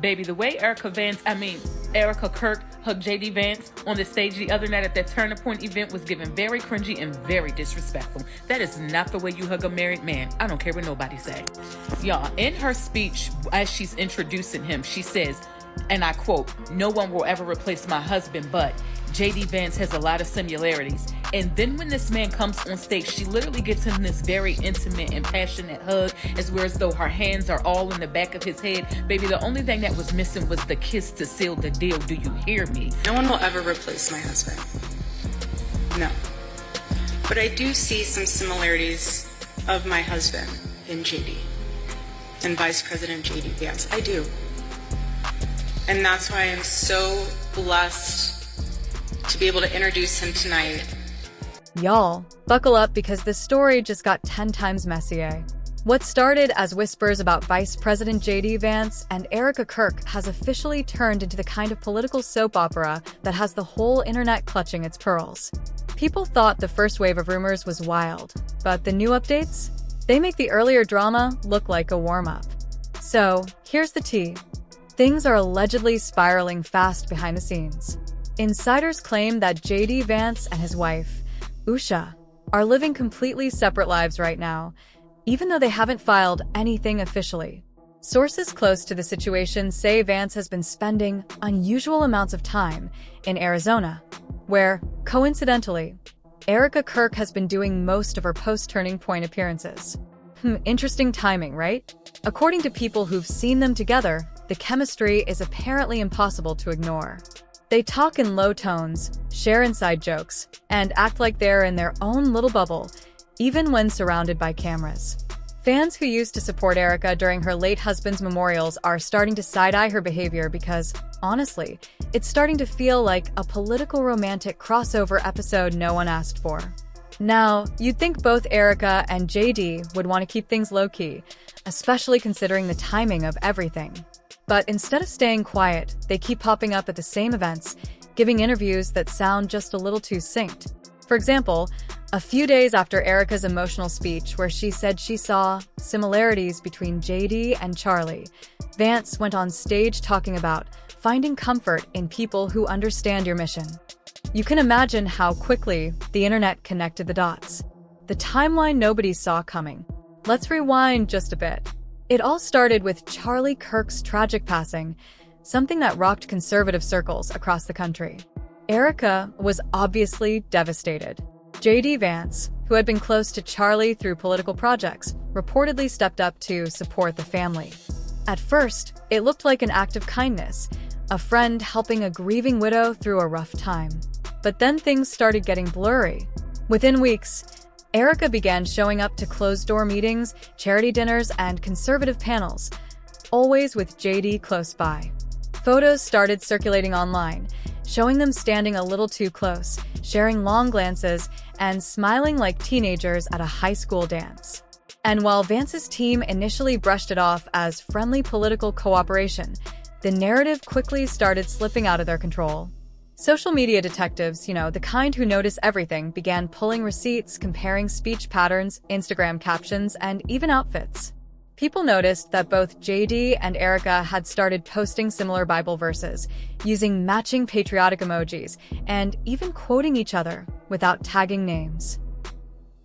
Baby, the way Erika Kirk hugged JD Vance on the stage the other night at that Turning Point event was given very cringy and very disrespectful. That is not the way you hug a married man. I don't care what nobody say. Y'all, in her speech, as she's introducing him, she says, and I quote, "No one will ever replace my husband, but JD Vance has a lot of similarities." And then when this man comes on stage, she literally gives him this very intimate and passionate hug, as though her hands are all in the back of his head. Baby, the only thing that was missing was the kiss to seal the deal. Do you hear me? No one will ever replace my husband. No. But I do see some similarities of my husband in JD and Vice President JD Vance. I do. And that's why I'm so blessed to be able to introduce him tonight. Y'all, buckle up because this story just got 10 times messier. What started as whispers about Vice President JD Vance and Erika Kirk has officially turned into the kind of political soap opera that has the whole internet clutching its pearls. People thought the first wave of rumors was wild, but the new updates? They make the earlier drama look like a warm-up. So, here's the tea. Things are allegedly spiraling fast behind the scenes. Insiders claim that JD Vance and his wife, Usha, are living completely separate lives right now, even though they haven't filed anything officially. Sources close to the situation say Vance has been spending unusual amounts of time in Arizona, where, coincidentally, Erika Kirk has been doing most of her post-Turning Point appearances. Interesting timing, right? According to people who've seen them together, the chemistry is apparently impossible to ignore. They talk in low tones, share inside jokes, and act like they're in their own little bubble, even when surrounded by cameras. Fans who used to support Erika during her late husband's memorials are starting to side-eye her behavior because, honestly, it's starting to feel like a political romantic crossover episode no one asked for. Now, you'd think both Erika and JD would want to keep things low-key, especially considering the timing of everything. But instead of staying quiet, they keep popping up at the same events, giving interviews that sound just a little too synced. For example, a few days after Erika's emotional speech where she said she saw similarities between JD and Charlie, Vance went on stage talking about finding comfort in people who understand your mission. You can imagine how quickly the internet connected the dots. The timeline nobody saw coming. Let's rewind just a bit. It all started with Charlie Kirk's tragic passing, something that rocked conservative circles across the country. Erika was obviously devastated. JD Vance, who had been close to Charlie through political projects, reportedly stepped up to support the family. At first, it looked like an act of kindness, a friend helping a grieving widow through a rough time. But then things started getting blurry. Within weeks, Erika began showing up to closed-door meetings, charity dinners, and conservative panels, always with JD close by. Photos started circulating online, showing them standing a little too close, sharing long glances, and smiling like teenagers at a high school dance. And while Vance's team initially brushed it off as friendly political cooperation, the narrative quickly started slipping out of their control. Social media detectives, the kind who notice everything, began pulling receipts, comparing speech patterns, Instagram captions, and even outfits. People noticed that both JD and Erika had started posting similar Bible verses, using matching patriotic emojis, and even quoting each other without tagging names.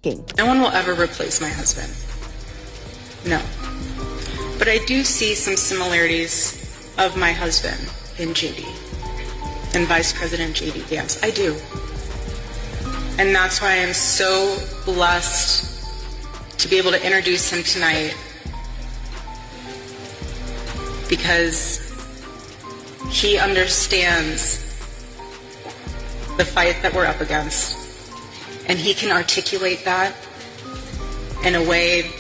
No one will ever replace my husband. No. But I do see some similarities of my husband in JD and Vice President JD Vance. I do. And that's why I'm so blessed to be able to introduce him tonight, because he understands the fight that we're up against, and he can articulate that in a way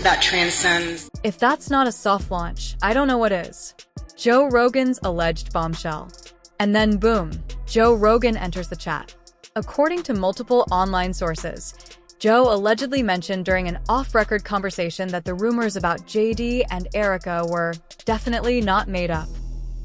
that transcends. If that's not a soft launch, I don't know what is. Joe Rogan's alleged bombshell. And then boom, Joe Rogan enters the chat. According to multiple online sources, Joe allegedly mentioned during an off-record conversation that the rumors about JD and Erika were definitely not made up.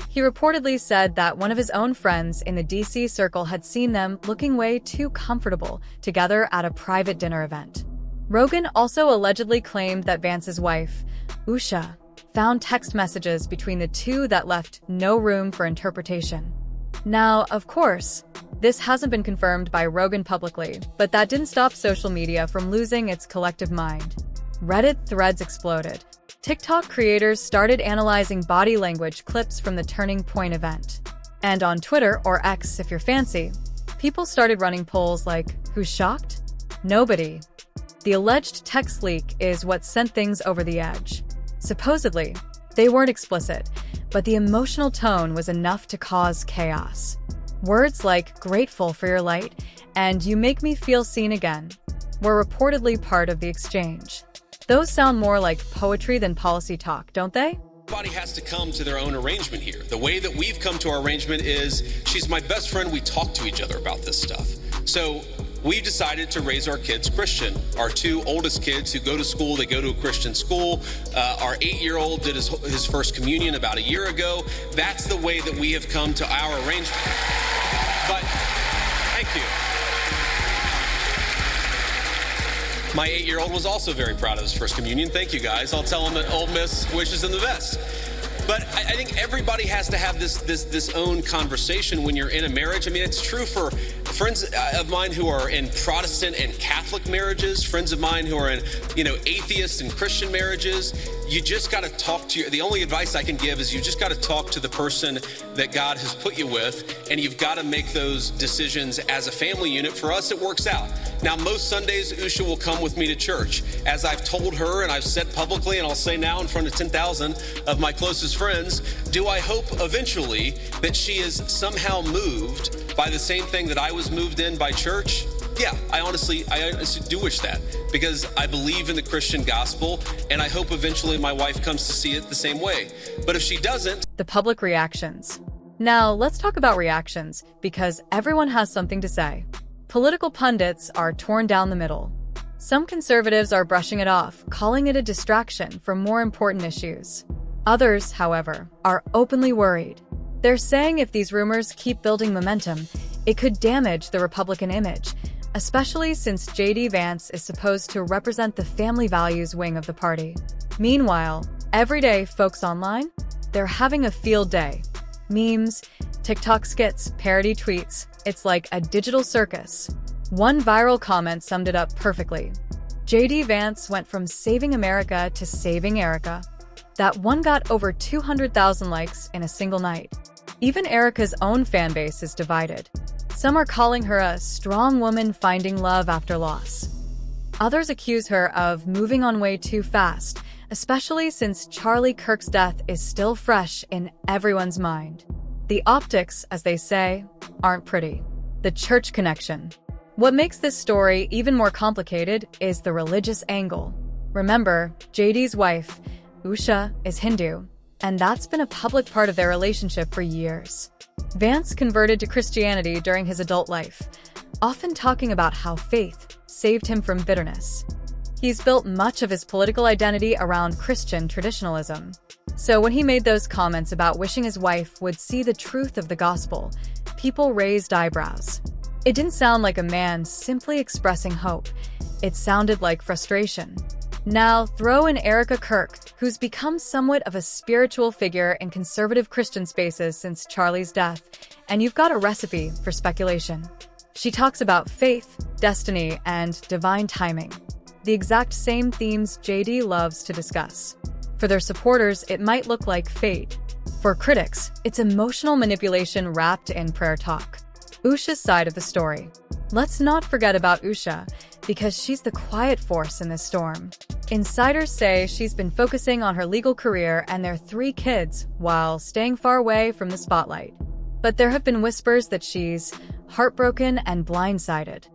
He reportedly said that one of his own friends in the DC circle had seen them looking way too comfortable together at a private dinner event. Rogan also allegedly claimed that Vance's wife, Usha, found text messages between the two that left no room for interpretation. Now, of course, this hasn't been confirmed by Rogan publicly, but that didn't stop social media from losing its collective mind. Reddit threads exploded. TikTok creators started analyzing body language clips from the Turning Point event. And on Twitter, or X if you're fancy, people started running polls like, who's shocked? Nobody. The alleged text leak is what sent things over the edge. Supposedly, they weren't explicit, but the emotional tone was enough to cause chaos. Words like grateful for your light and you make me feel seen again were reportedly part of the exchange. Those sound more like poetry than policy talk, don't they? Everybody has to come to their own arrangement here. The way that we've come to our arrangement is she's my best friend. We talk to each other about this stuff. So we decided to raise our kids Christian. Our two oldest kids who go to school, they go to a Christian school. Our 8-year-old did his first communion about a year ago. That's the way that we have come to our arrangement. But thank you. My 8-year-old was also very proud of his first communion. Thank you, guys. I'll tell him that Ole Miss wishes him the best. But I think everybody has to have this own conversation when you're in a marriage. I mean, it's true for friends of mine who are in Protestant and Catholic marriages, friends of mine who are in, atheist and Christian marriages. You just got to talk to the only advice I can give is you just got to talk to the person that God has put you with, and you've got to make those decisions as a family unit. For us, it works out. Now, most Sundays, Usha will come with me to church. As I've told her, and I've said publicly, and I'll say now in front of 10,000 of my closest friends, do I hope eventually that she is somehow moved by the same thing that I was moved in by church? Yeah, I honestly do wish that, because I believe in the Christian gospel, and I hope eventually my wife comes to see it the same way. But if she doesn't... The public reactions. Now, let's talk about reactions, because everyone has something to say. Political pundits are torn down the middle. Some conservatives are brushing it off, calling it a distraction from more important issues. Others, however, are openly worried. They're saying if these rumors keep building momentum, it could damage the Republican image, especially since JD Vance is supposed to represent the family values wing of the party. Meanwhile, everyday folks online, they're having a field day. Memes, TikTok skits, parody tweets, it's like a digital circus. One viral comment summed it up perfectly. JD Vance went from saving America to saving Erika. That one got over 200,000 likes in a single night. Even Erika's own fan base is divided. Some are calling her a strong woman finding love after loss. Others accuse her of moving on way too fast, especially since Charlie Kirk's death is still fresh in everyone's mind. The optics, as they say, aren't pretty. The church connection. What makes this story even more complicated is the religious angle. Remember, JD's wife, Usha, is Hindu, and that's been a public part of their relationship for years. Vance converted to Christianity during his adult life, often talking about how faith saved him from bitterness. He's built much of his political identity around Christian traditionalism. So when he made those comments about wishing his wife would see the truth of the gospel, people raised eyebrows. It didn't sound like a man simply expressing hope. It sounded like frustration. Now, throw in Erika Kirk, who's become somewhat of a spiritual figure in conservative Christian spaces since Charlie's death, and you've got a recipe for speculation. She talks about faith, destiny, and divine timing. The exact same themes JD loves to discuss. For their supporters, it might look like fate. For critics, it's emotional manipulation wrapped in prayer talk. Usha's side of the story. Let's not forget about Usha, because she's the quiet force in this storm. Insiders say she's been focusing on her legal career and their 3 kids while staying far away from the spotlight. But there have been whispers that she's heartbroken and blindsided.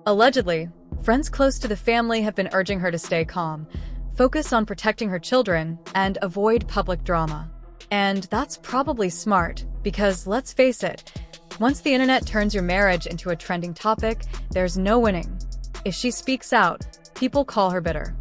Allegedly, friends close to the family have been urging her to stay calm, focus on protecting her children, and avoid public drama. And that's probably smart, because let's face it, once the internet turns your marriage into a trending topic, there's no winning. If she speaks out, people call her bitter.